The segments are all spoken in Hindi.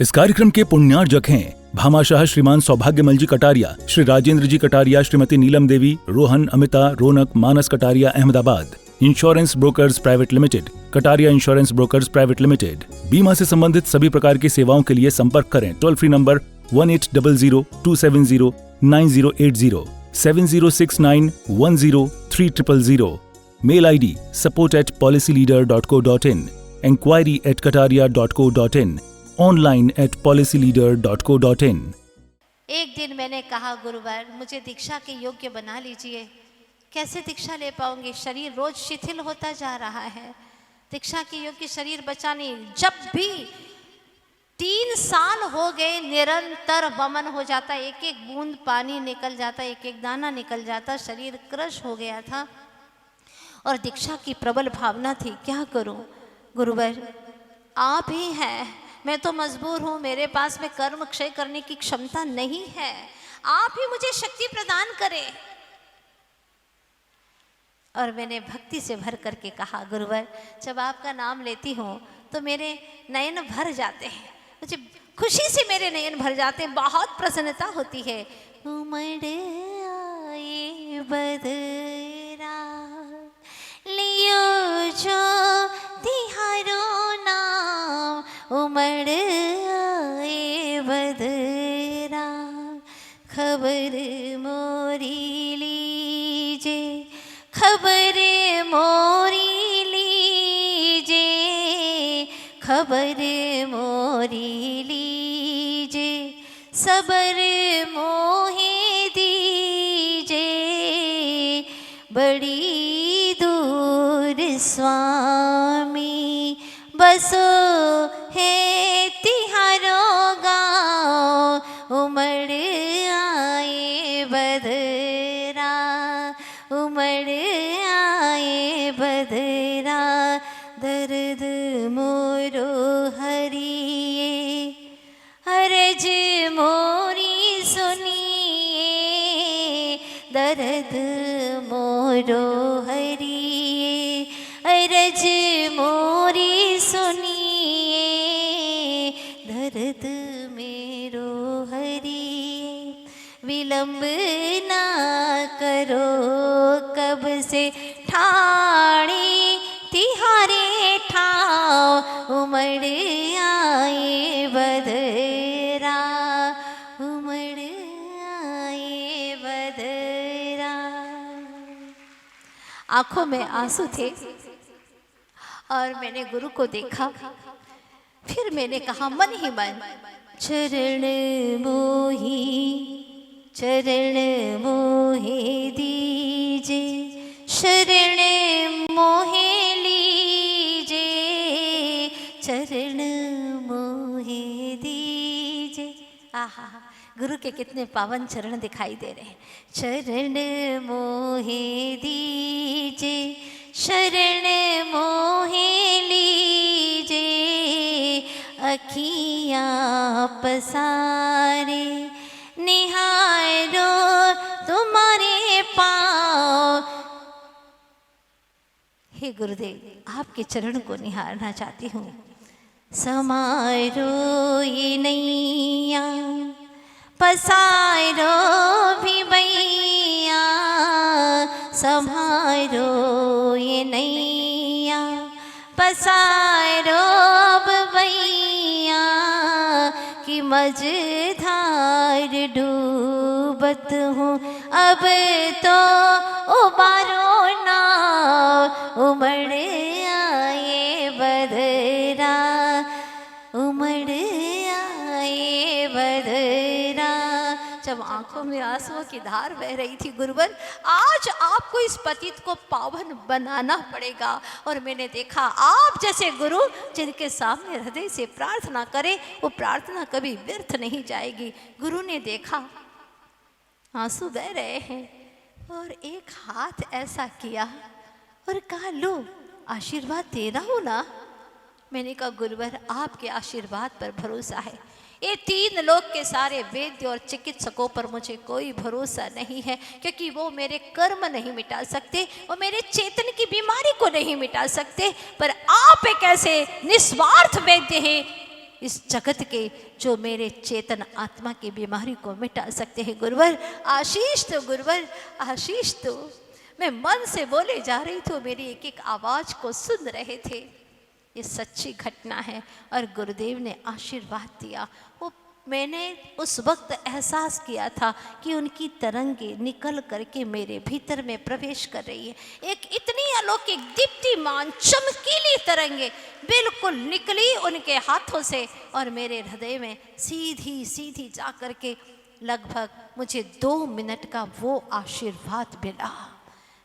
इस कार्यक्रम के पुण्यार्जक हैं Bhamashah Shriman Saubhagyamal ji Kataria, Shri Rajendra ji Kataria, Shrimati Neelam Devi, Rohan, Amita, Raunak, Manas Kataria, Ahmedabad. Insurance brokers private limited, Kataria insurance brokers private limited. बीमा से संबंधित सभी प्रकार की सेवाओं के लिए संपर्क करें। Toll free number 1800-270-9080, 7069103000। Mail ID support@policyleader.co.in, enquiry@kataria.co.in, online@policyleader.co.in। एक दिन मैंने कहा, गुरुवर मुझे दीक्षा के योग्य बना लीजिए। कैसे दीक्षा ले पाऊंगी? शरीर रोज शिथिल होता जा रहा है। दीक्षा के योग्य शरीर बचा नहीं। जब भी 3 साल हो गए, निरंतर वमन हो जाता, एक एक बूंद पानी निकल जाता, एक एक दाना निकल जाता, शरीर क्रश हो गया था और दीक्षा की प्रबल भावना थी। क्या करूं? गुरुवर आप ही हैं, मैं तो मजबूर हूँ, मेरे पास में कर्म क्षय करने की क्षमता नहीं है, आप ही मुझे शक्ति प्रदान करें। और मैंने भक्ति से भर करके कहा, गुरुवर जब आपका नाम लेती हूँ तो मेरे नयन भर जाते हैं, मुझे खुशी से मेरे नयन भर जाते हैं, बहुत प्रसन्नता होती है। उमड़ आए बदरा लियो जो तिहारो नाम, उमड़ आए बदरा खबर मोरी लीजे, खबर मोरी लीजे, खबर मोरी लीजे, सबर मोहे दीजे, बड़ी दूर स्वामी बसो है तिहारो गाँव, उमड़ आए बदरा, उमड़ आए बदरा, दर्द मोरो हरिए, अरज मोरी सुनिए, दर्द मोरो हरिए, अरज मोरी सुनिए, दर्द मेरो हरिए। विलंब ना करो कब से ठाणी तिहारे ठाव, उमड़ आए बदरा, उमड़ आए बदरा। आंखों में आंसू थे और मैंने गुरु को देखा। फिर मैंने कहा मन ही मन, चरण मोही, चरण मोहे दीजे, शरण मोहे लीजे, चरण मोहे दीजे। आहा, गुरु के कितने पावन चरण दिखाई दे रहे हैं। चरण मोहे दीजे, शरण मोहे लीजे, अखियाँ पसारे निहारो तुम्हारे पाँव। हे गुरुदेव, आपके चरण को निहारना चाहती हूँ। समारो ये नैया, पसारो भी भैया, संभारो ये नैया, पसारो भैया, कि मझधार डूबत हूँ अब तो उबारो ना, उमड़ आए बदरा, उमड़ आए बदरा। जब आंखों में आंसुओं की धार बह रही थी, गुरुवर आज आपको इस पतित को पावन बनाना पड़ेगा। और मैंने देखा आप जैसे गुरु जिनके सामने हृदय से प्रार्थना करे, वो प्रार्थना कभी व्यर्थ नहीं जाएगी। गुरु ने देखा आंसू बह रहे हैं और एक हाथ ऐसा किया और कहा, लो आशीर्वाद दे रहा हूँ ना। मैंने कहा, गुरुवर आपके आशीर्वाद पर भरोसा है, ये 3 लोक के सारे वैद्य और चिकित्सकों पर मुझे कोई भरोसा नहीं है, क्योंकि वो मेरे कर्म नहीं मिटा सकते, वो मेरे चेतन की बीमारी को नहीं मिटा सकते। पर आप एक ऐसे निस्वार्थ वैद्य हैं इस जगत के जो मेरे चेतन आत्मा की बीमारी को मिटा सकते हैं। गुरुवर आशीष दो, गुरुवर आशीष दो। मैं मन से बोले जा रही थी, मेरी एक एक आवाज को सुन रहे थे। ये सच्ची घटना है और गुरुदेव ने आशीर्वाद दिया। वो मैंने उस वक्त एहसास किया था कि उनकी तरंगे निकल करके मेरे भीतर में प्रवेश कर रही है। एक इतनी अलौकिक दीप्तिमान चमकीली तरंगे बिल्कुल निकली उनके हाथों से और मेरे हृदय में सीधी सीधी जा करके लगभग मुझे 2 मिनट का वो आशीर्वाद मिला।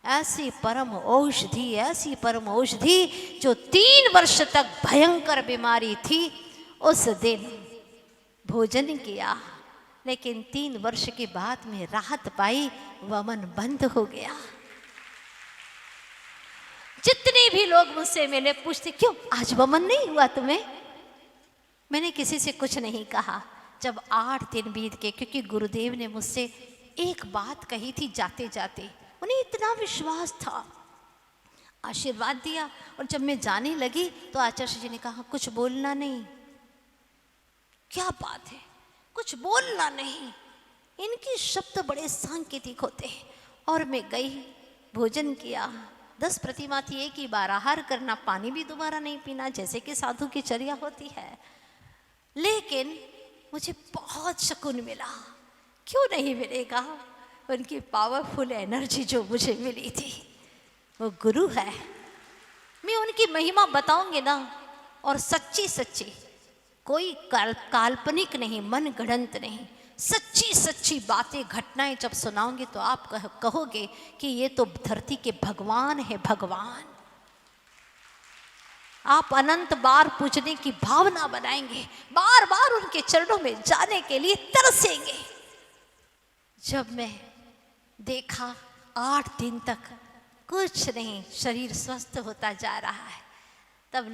ऐसी परम औषधि, ऐसी परम औषधि जो 3 वर्ष तक भयंकर बीमारी थी, उस दिन भोजन किया लेकिन 3 वर्ष के बाद में राहत पाई, वमन बंद हो गया। जितने भी लोग मुझसे मिले पूछते क्यों आज वमन नहीं हुआ तुम्हें? मैंने किसी से कुछ नहीं कहा। जब 8 दिन बीत गए, क्योंकि गुरुदेव ने मुझसे एक बात कही थी जाते जाते, उन्हें इतना विश्वास था, आशीर्वाद दिया। और जब मैं जाने लगी तो आचार्य जी ने कहा कुछ बोलना नहीं। क्या बात है, कुछ बोलना नहीं। इनके शब्द बड़े सांकेतिक होते हैं। और मैं गई, भोजन किया। 10 प्रतिमा थी, एक ही बार आहार करना, पानी भी दोबारा नहीं पीना, जैसे कि साधु की चर्या होती है। लेकिन मुझे बहुत सुकून मिला। क्यों नहीं मिलेगा? उनकी पावरफुल एनर्जी जो मुझे मिली थी, वो गुरु है। मैं उनकी महिमा बताऊंगी ना, और सच्ची सच्ची, कोई काल्पनिक नहीं, मन गढ़ंत नहीं, सच्ची सच्ची बातें, घटनाएं जब सुनाऊंगी तो आप कहोगे कि ये तो धरती के भगवान है, भगवान। आप अनंत बार पूजने की भावना बनाएंगे, बार बार उनके चरणों में जाने के लिए तरसेंगे। जब मैं देखा 8 दिन तक कुछ नहीं, शरीर स्वस्थ होता जा रहा है, तब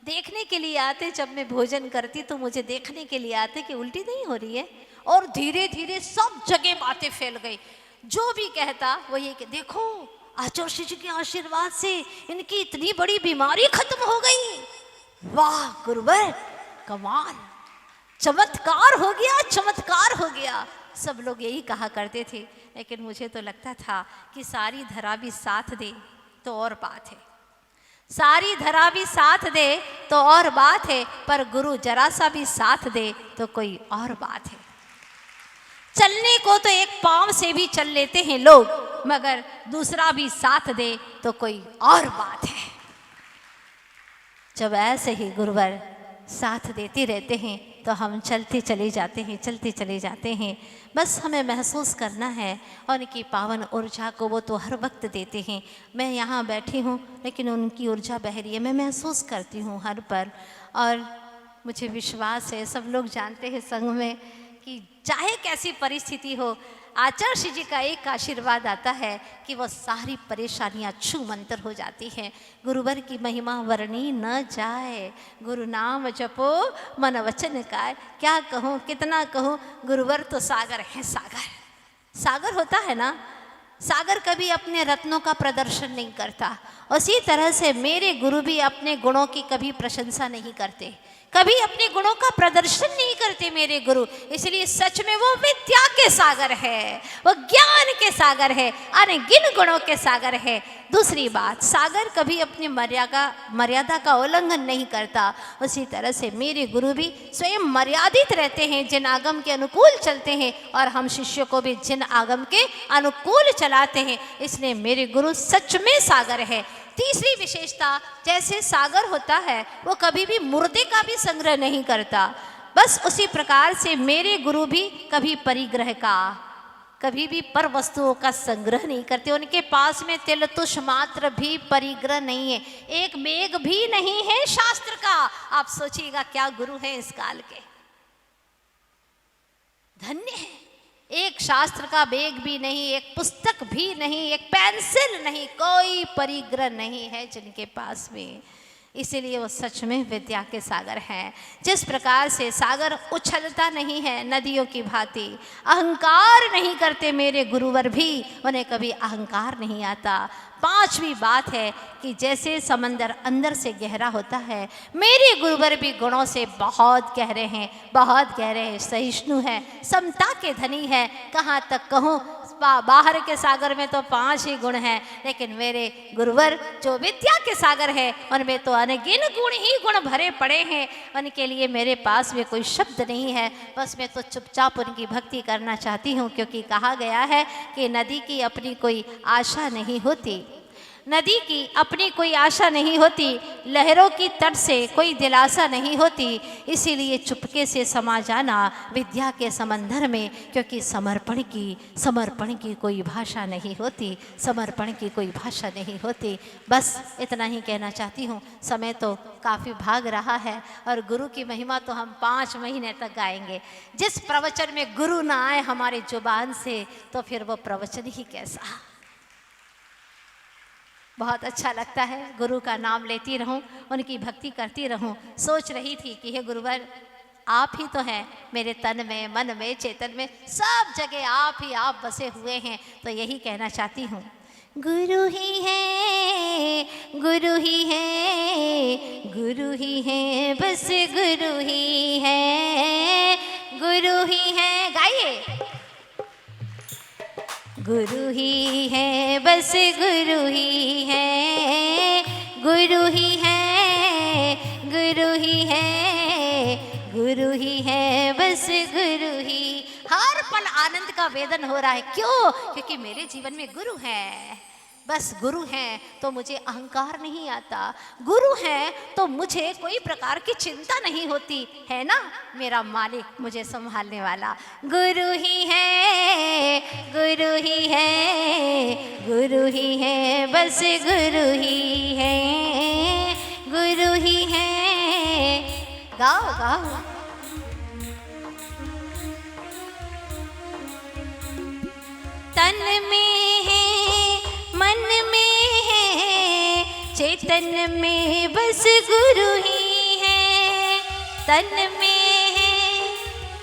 देखने के लिए आते। जब मैं भोजन करती तो मुझे देखने के लिए आते कि उल्टी नहीं हो रही है। और धीरे धीरे सब जगह बातें फैल गई। जो भी कहता वो ये कि देखो आचार्य जी के आशीर्वाद से इनकी इतनी बड़ी बीमारी खत्म हो गई। वाह गुरुवर, कमाल, चमत्कार हो गया, चमत्कार हो गया। सब लोग यही कहा करते थे। लेकिन मुझे तो लगता था कि सारी धरा भी साथ दे तो और बात है, सारी धरा भी साथ दे तो और बात है, पर गुरु जरा सा भी साथ दे तो कोई और बात है। चलने को तो एक पांव से भी चल लेते हैं लोग, मगर दूसरा भी साथ दे तो कोई और बात है। जब ऐसे ही गुरुवर साथ देते रहते हैं तो हम चलते चले जाते हैं, चलते चले जाते हैं। बस हमें महसूस करना है उनकी पावन ऊर्जा को। वो तो हर वक्त देते हैं। मैं यहाँ बैठी हूँ लेकिन उनकी ऊर्जा बह रही है, मैं महसूस करती हूँ हर पर। और मुझे विश्वास है, सब लोग जानते हैं संघ में कि चाहे कैसी परिस्थिति हो, आचार्य जी का एक आशीर्वाद आता है कि वो सारी परेशानियां छू मंतर हो जाती हैं। गुरुवर की महिमा वर्णी न जाए, गुरु नाम जपो मन वचन काय। क्या कहूँ, कितना कहूँ, गुरुवर तो सागर है। सागर, सागर होता है ना, सागर कभी अपने रत्नों का प्रदर्शन नहीं करता। उसी तरह से मेरे गुरु भी अपने गुणों की कभी प्रशंसा नहीं करते, कभी अपने गुणों का प्रदर्शन नहीं करते मेरे गुरु। इसलिए सच में वो विद्या के सागर है, वो ज्ञान के सागर है, अनगिन गुणों के सागर है। दूसरी बात, सागर कभी अपनी मर्यादा का उल्लंघन नहीं करता। उसी तरह से मेरे गुरु भी स्वयं मर्यादित रहते हैं, जिन आगम के अनुकूल चलते हैं, और हम शिष्यों को भी जिन आगम के अनुकूल चलाते हैं। इसलिए मेरे गुरु सच में सागर है। तीसरी विशेषता, जैसे सागर होता है वो कभी भी मुर्दे का भी संग्रह नहीं करता, बस उसी प्रकार से मेरे गुरु भी कभी परिग्रह का, कभी भी पर वस्तुओं का संग्रह नहीं करते। उनके पास में तिल तुष मात्र भी परिग्रह नहीं है, एक मेघ भी नहीं है शास्त्र का। आप सोचिएगा क्या गुरु हैं इस काल के, धन्य है। एक शास्त्र का बेग भी नहीं, एक पुस्तक भी नहीं, एक पेंसिल नहीं, कोई परिग्रह नहीं है जिनके पास में। इसीलिए वो सच में विद्या के सागर हैं। जिस प्रकार से सागर उछलता नहीं है नदियों की भांति, अहंकार नहीं करते मेरे गुरुवर भी, उन्हें कभी अहंकार नहीं आता। पांचवी बात है कि जैसे समंदर अंदर से गहरा होता है, मेरे गुरुवर भी गुणों से बहुत गहरे हैं, बहुत गहरे हैं, सहिष्णु हैं, समता के धनी है। कहाँ तक कहूँ, बाहर के सागर में तो 5 ही गुण हैं, लेकिन मेरे गुरुवर जो विद्या के सागर है उनमें तो अनगिन गुण ही गुण भरे पड़े हैं। उनके लिए मेरे पास में कोई शब्द नहीं है, बस मैं तो चुपचाप उनकी भक्ति करना चाहती हूँ, क्योंकि कहा गया है कि नदी की अपनी कोई आशा नहीं होती, नदी की अपनी कोई आशा नहीं होती, लहरों की तट से कोई दिलासा नहीं होती। इसीलिए चुपके से समा जाना विद्या के समंदर में, क्योंकि समर्पण की कोई भाषा नहीं होती, समर्पण की कोई भाषा नहीं होती। बस इतना ही कहना चाहती हूँ। समय तो काफ़ी भाग रहा है और गुरु की महिमा तो हम 5 महीने तक गाएंगे। जिस प्रवचन में गुरु ना आए हमारी जुबान से, तो फिर वो प्रवचन ही कैसा। बहुत अच्छा लगता है, गुरु का नाम लेती रहूं, उनकी भक्ति करती रहूं। सोच रही थी कि हे गुरुवर, आप ही तो हैं मेरे तन में, मन में, चेतन में, सब जगह आप बसे हुए हैं। तो यही कहना चाहती हूँ, गुरु ही है, गुरु ही है, गुरु ही है, बस गुरु ही है, गुरु ही है। गाइए, गुरु ही है, बस गुरु ही है, गुरु ही है, गुरु ही है, गुरु ही है, बस गुरु ही। हर पल आनंद का वेदन हो रहा है। क्यों? क्योंकि मेरे जीवन में गुरु है। बस गुरु हैं तो मुझे अहंकार नहीं आता, गुरु हैं तो मुझे कोई प्रकार की चिंता नहीं होती है ना, मेरा मालिक मुझे संभालने वाला। गुरु ही है, गुरु ही है, गुरु ही है, बस गुरु ही है, गुरु ही है। गाओ गाओ। तन में है, मन में है, चेतन में बस गुरु ही है। तन में है,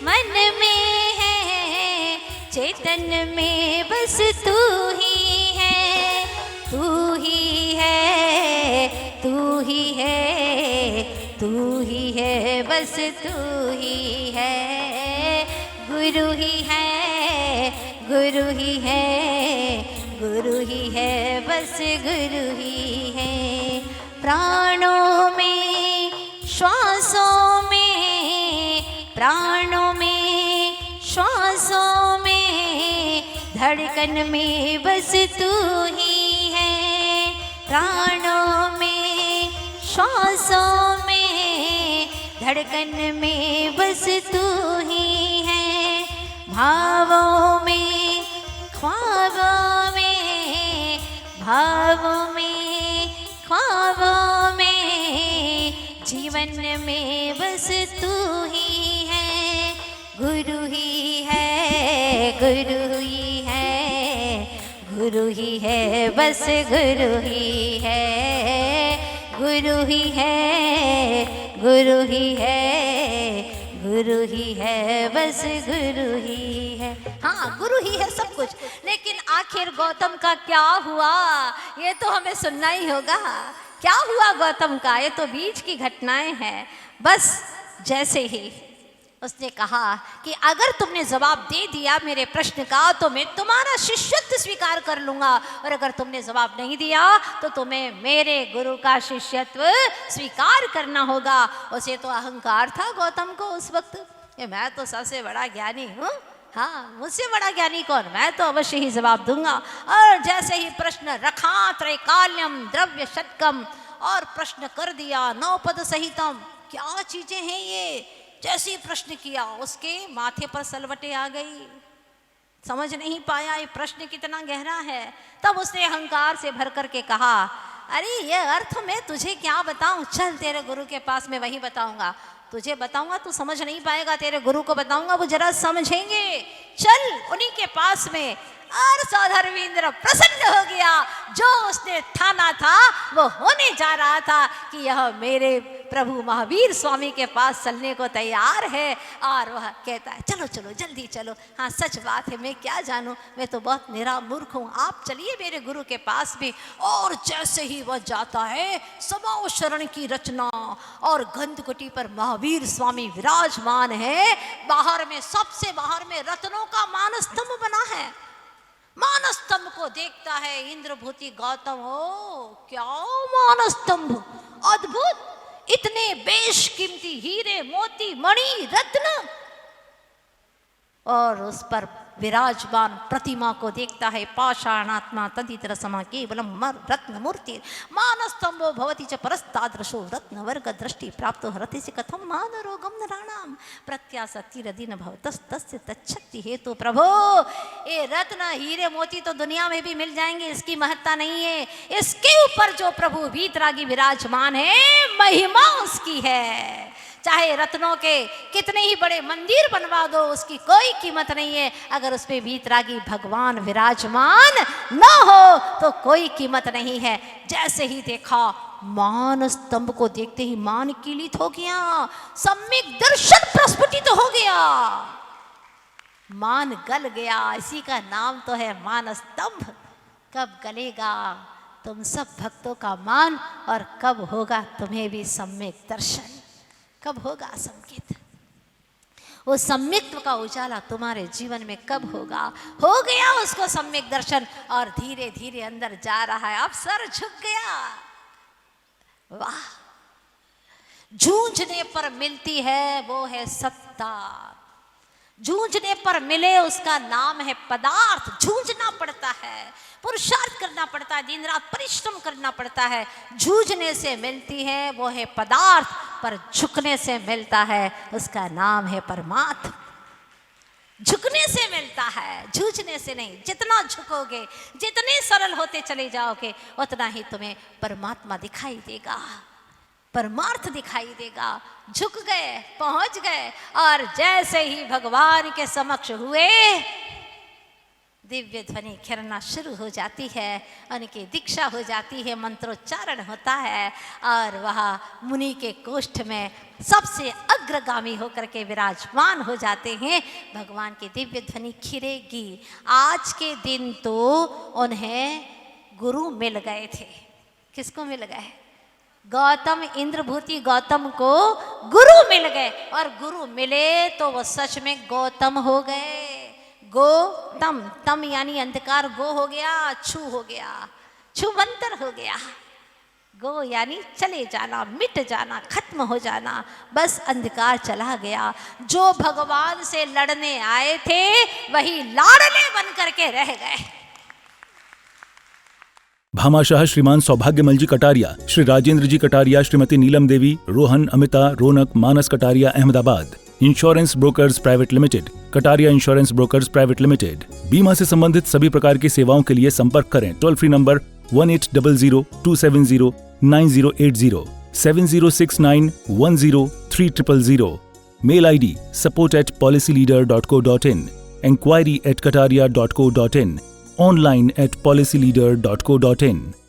मन में है, चेतन में बस तू ही है, तू ही है, तू ही है, तू ही है, बस तू ही है। गुरु ही है, गुरु ही है, गुरु ही है, बस गुरु ही है। प्राणों में, श्वासों में, प्राणों में, श्वासों में, धड़कन में बस तू ही है। प्राणों में, श्वासों में, धड़कन में बस तू ही है। भावों में, ख्वाबों में, भावों में, ख्वाबों में, जीवन में बस तू ही है। गुरु ही है, गुरु ही है, गुरु ही है, बस गुरु ही है, गुरु ही है, गुरु ही है, गुरु ही है, बस गुरु ही है। हाँ, गुरु ही है सब कुछ, लेकिन आखिर गौतम का क्या हुआ ये तो हमें सुनना ही होगा। क्या हुआ गौतम का, ये तो बीच की घटनाएं हैं। बस जैसे ही उसने कहा कि अगर तुमने जवाब दे दिया मेरे प्रश्न का तो मैं तुम्हारा शिष्यत्व स्वीकार कर लूंगा, और अगर तुमने जवाब नहीं दिया तो तुम्हें मेरे गुरु का शिष्यत्व स्वीकार करना होगा। उसे तो अहंकार था गौतम को उस वक्त, ये मैं तो सबसे बड़ा ज्ञानी हूँ, हाँ मुझसे बड़ा ज्ञानी कौन, मैं तो अवश्य ही जवाब दूंगा। और जैसे ही प्रश्न रखा, त्रैकाल्यम द्रव्य षट्कम, और प्रश्न कर दिया, नौपद सहितम, क्या चीजें हैं ये। जैसे ही प्रश्न किया उसके माथे पर सलवटें आ गई, समझ नहीं पाया ये प्रश्न कितना गहरा है। तब उसने अहंकार से भर करके कहा, अरे ये अर्थ मैं तुझे क्या बताऊं, चल तेरे गुरु के पास मैं वही बताऊंगा। तुझे बताऊंगा तू समझ नहीं पाएगा, तेरे गुरु को बताऊंगा वो जरा समझेंगे। चल उन्हीं के पास में। और सौधर्मेंद्र प्रसन्न हो गया। जो उसने ठाना था वो होने जा रहा था कि यह मेरे प्रभु महावीर स्वामी के पास चलने को तैयार है। और वह कहता है चलो चलो जल्दी चलो। हाँ सच बात है, मैं क्या जानूं, मैं तो बहुत निरा मूर्ख हूँ, आप चलिए मेरे गुरु के पास भी। और जैसे ही वह जाता है, समाओ शरण की रचना और गंधकुटी पर महावीर स्वामी विराजमान है। बाहर में, सबसे बाहर में रत्नों का मानस्तंभ बना है। मानस्तंभ को देखता है इंद्रभूति गौतम, हो क्या मानस्तंभ, अद्भुत, इतने बेशकीमती हीरे मोती मणि रत्न, और उस पर विराजमान प्रतिमा को देखता है। पाषाणात्मा तदितर समा केवलम रत्न मूर्ति मानस्तंभो भवति च परस्तादृशो रत्न वर्ग दृष्टि प्राप्तो हरति से कथम मानरोगम नराणाम प्रत्यासक्तिरदीन भवतस्तस्य तच्छक्ति हेतु। प्रभो ये रत्न हीरे मोती तो दुनिया में भी मिल जाएंगे, इसकी महत्ता नहीं है। इसके ऊपर जो प्रभु वीतरागी विराजमान है, महिमा उसकी है। चाहे रत्नों के कितने ही बड़े मंदिर बनवा दो, उसकी कोई कीमत नहीं है। अगर उसमें वीतरागी भगवान विराजमान न हो तो कोई कीमत नहीं है। जैसे ही देखा, मान स्तंभ को देखते ही मान किलित हो गया, सम्यक दर्शन प्रस्फुटित हो गया, मान गल गया। इसी का नाम तो है मान स्तंभ। कब गलेगा तुम सब भक्तों का मान, और कब होगा तुम्हें भी सम्यक दर्शन, कब होगा संकेत, वो सम्यक्त्व का उजाला तुम्हारे जीवन में कब होगा। हो गया उसको सम्यक दर्शन, और धीरे धीरे अंदर जा रहा है। अब सर झुक गया। वाह, जूझने पर मिलती है वो है सत्ता, जूझने पर मिले उसका नाम है पदार्थ। जूझना पड़ता है, पुरुषार्थ करना पड़ता है, दिन रात परिश्रम करना पड़ता है। जूझने से मिलती है वो है पदार्थ, पर झुकने से मिलता है उसका नाम है परमात्मा। झुकने से मिलता है, जूझने से नहीं। जितना झुकोगे, जितने सरल होते चले जाओगे, उतना ही तुम्हें परमात्मा दिखाई देगा, परमार्थ दिखाई देगा। झुक गए, पहुंच गए, और जैसे ही भगवान के समक्ष हुए, दिव्य ध्वनि खिरना शुरू हो जाती है, उनकी दीक्षा हो जाती है, मंत्रोच्चारण होता है, और वह मुनि के कोष्ठ में सबसे अग्रगामी होकर के विराजमान हो जाते हैं। भगवान की दिव्य ध्वनि खिरेगी। आज के दिन तो उन्हें गुरु मिल गए थे। किसको मिल गए? गौतम, इंद्रभूति गौतम को गुरु मिल गए, और गुरु मिले तो वो सच में गौतम हो गए। गोतम, तम यानी अंधकार, गो हो गया, छू हो गया, छुमंतर हो गया। गो यानी चले जाना, मिट जाना, खत्म हो जाना, बस अंधकार चला गया। जो भगवान से लड़ने आए थे वही लाडले बन करके रह गए। Bhamashah Shriman Saubhagyamal ji Kataria, Shri Rajendra ji Kataria, Shrimati Neelam Devi, Rohan, Amita, Raunak, Manas Kataria, Ahmedabad. Insurance brokers private limited, Kataria insurance brokers private limited. बीमा से संबंधित सभी प्रकार की सेवाओं के लिए संपर्क करें। Toll free number 1800-270-9080, 7069103000। Mail ID support@policyleader.co.in, enquiry@kataria.co.in, online@policyleader.co.in।